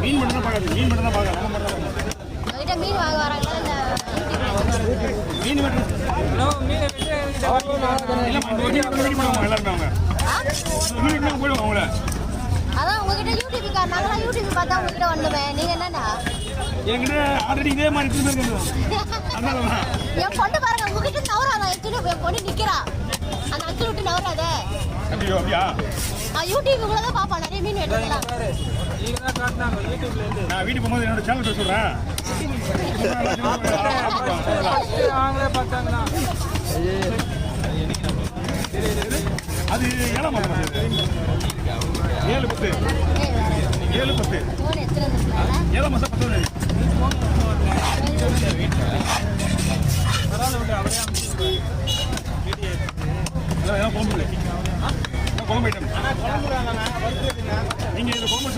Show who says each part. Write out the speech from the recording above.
Speaker 1: மீன் மட்டும் தான் பார்க்காது, மீன் மட்டும் தான் பார்க்கலாம்.
Speaker 2: மீன் வாங்க வராங்களா இல்லை
Speaker 1: மீன் மட்டும்
Speaker 2: அதான் உங்ககிட்ட யூடியூப் நாங்களாம் யூடியூப் பார்த்தா உங்ககிட்ட வந்துவேன். நீங்க என்னன்னா
Speaker 1: என்கிட்ட ஆல்ரெடி இதே மாதிரி
Speaker 2: என் பொண்ணு பாருங்க உங்ககிட்ட நவராதா என் பொண்ணு நிக்கிறா. அந்த அங்கிள் விட்டு நவராத. யூடியூப் உங்களை தான் பாப்பா நிறைய மீன் எடுத்துக்கலாம்.
Speaker 1: நான் வீட்டுக்கு போகும்போது என்னோட சேனல் சொல்றேன். அது 7 மாசம் 7-10 7-10 7 மாசம் 10 குழம்பு ஐட்டம் நீங்க குழம்பு